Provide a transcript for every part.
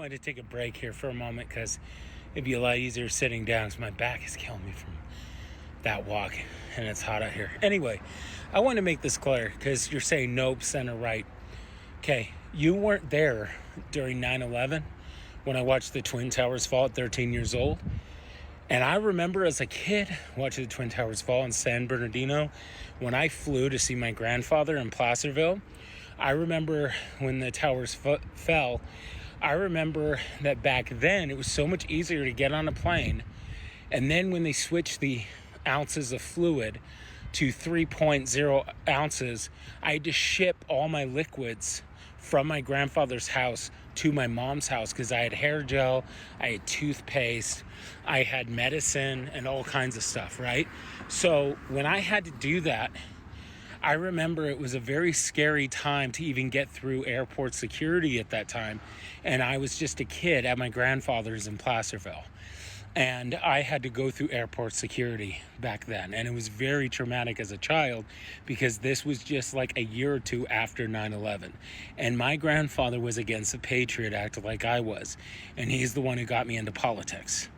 wanted to take a break here for a moment because it'd be a lot easier sitting down because my back is killing me from that walk and it's hot out here. Anyway, I want to make this clear because you're saying nope, center right. Okay, you weren't there during 9/11 when I watched the Twin Towers fall at 13 years old. And I remember as a kid watching the Twin Towers fall in San Bernardino when I flew to see my grandfather in Placerville. I remember when the towers fell, I remember that back then it was so much easier to get on a plane. And then when they switched the ounces of fluid to 3.0 ounces, I had to ship all my liquids from my grandfather's house to my mom's house because I had hair gel, I had toothpaste, I had medicine and all kinds of stuff, right? So when I had to do that, I remember it was a very scary time to even get through airport security at that time. And I was just a kid at my grandfather's in Placerville. And I had to go through airport security back then. And it was very traumatic as a child because this was just like a year or two after 9/11. And my grandfather was against the Patriot Act like I was. And he's the one who got me into politics.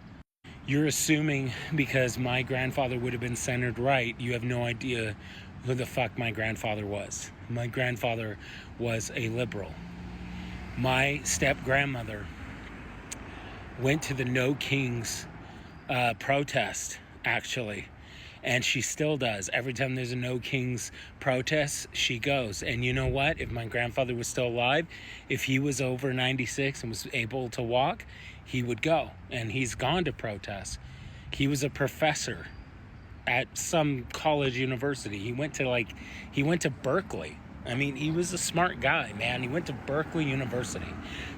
You're assuming because my grandfather would have been centered right, you have no idea who the fuck my grandfather was. My grandfather was a liberal. My step-grandmother went to the No Kings protest, actually. And she still does. Every time there's a No Kings protest, she goes. And you know what? If my grandfather was still alive, if he was over 96 and was able to walk, he would go. And he's gone to protest. He was a professor at some college university. He went to Berkeley. I mean, he was a smart guy, man. He went to Berkeley University.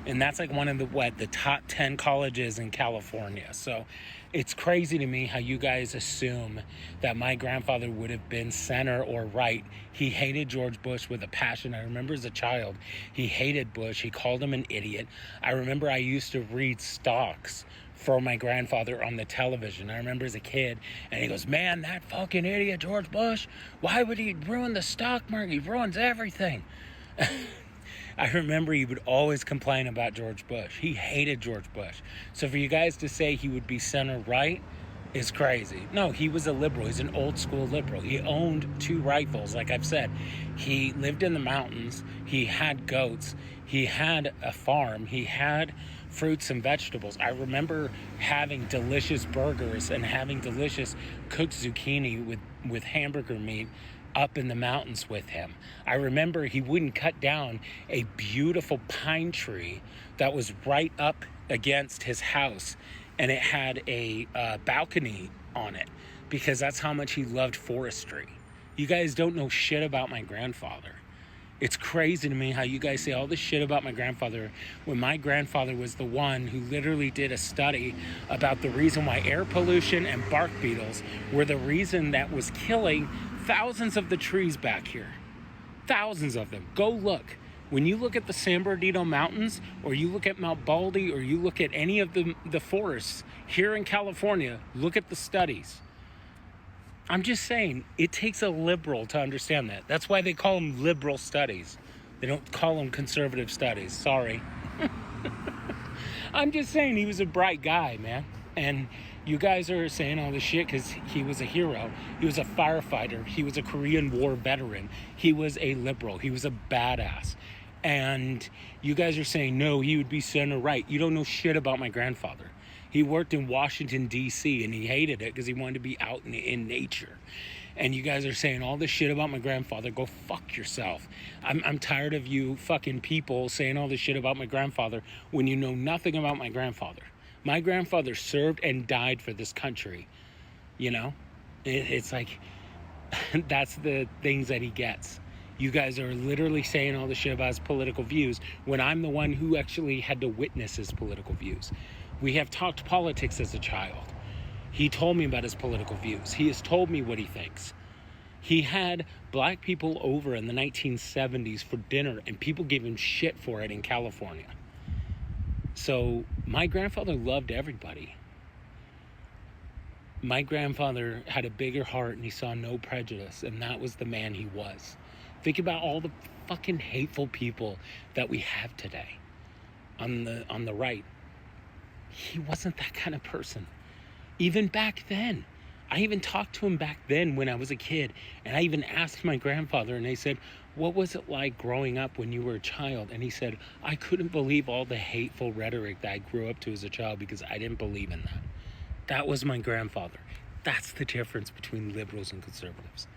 And that's like one of the top 10 colleges in California. So it's crazy to me how you guys assume that my grandfather would have been center or right. He hated George Bush with a passion. I remember as a child, he hated Bush. He called him an idiot. I remember I used to read stocks for my grandfather on the television. I remember as a kid, and he goes, man, that fucking idiot, George Bush, why would he ruin the stock market? He ruins everything. I remember he would always complain about George Bush. He hated George Bush. So for you guys to say he would be center right is crazy. No, he was a liberal. He's an old school liberal. He owned 2 rifles, like I've said. He lived in the mountains. He had goats. He had a farm. He had fruits and vegetables. I remember having delicious burgers and having delicious cooked zucchini with hamburger meat up in the mountains with him. I remember he wouldn't cut down a beautiful pine tree that was right up against his house, and it had a balcony on it because that's how much he loved forestry. You guys don't know shit about my grandfather. It's crazy to me how you guys say all this shit about my grandfather when my grandfather was the one who literally did a study about the reason why air pollution and bark beetles were the reason that was killing thousands of the trees back here. Thousands of them. Go look. When you look at the San Bernardino Mountains, or you look at Mount Baldy, or you look at any of the forests here in California, look at the studies. I'm just saying, it takes a liberal to understand that. That's why they call them liberal studies. They don't call them conservative studies. Sorry. I'm just saying he was a bright guy, man. And you guys are saying all this shit because he was a hero. He was a firefighter. He was a Korean War veteran. He was a liberal. He was a badass. And you guys are saying, no, he would be center right. You don't know shit about my grandfather. He worked in Washington, D.C., and he hated it because he wanted to be out in nature. And you guys are saying all this shit about my grandfather. Go fuck yourself. I'm tired of you fucking people saying all this shit about my grandfather when you know nothing about my grandfather. My grandfather served and died for this country. You know? It's like, that's the things that he gets. You guys are literally saying all this shit about his political views when I'm the one who actually had to witness his political views. We have talked politics as a child. He told me about his political views. He has told me what he thinks. He had black people over in the 1970s for dinner, and people gave him shit for it in California. So my grandfather loved everybody. My grandfather had a bigger heart, and he saw no prejudice, and that was the man he was. Think about all the fucking hateful people that we have today. on the right. He wasn't that kind of person. Even back then. I even talked to him back then when I was a kid. And I even asked my grandfather, and they said, what was it like growing up when you were a child? And he said, I couldn't believe all the hateful rhetoric that I grew up to as a child because I didn't believe in that. That was my grandfather. That's the difference between liberals and conservatives.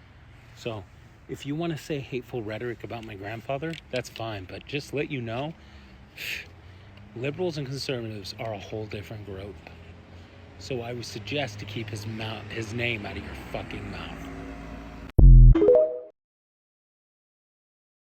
So if you want to say hateful rhetoric about my grandfather, that's fine. But just let you know, liberals and conservatives are a whole different group. So I would suggest to keep his name out of your fucking mouth.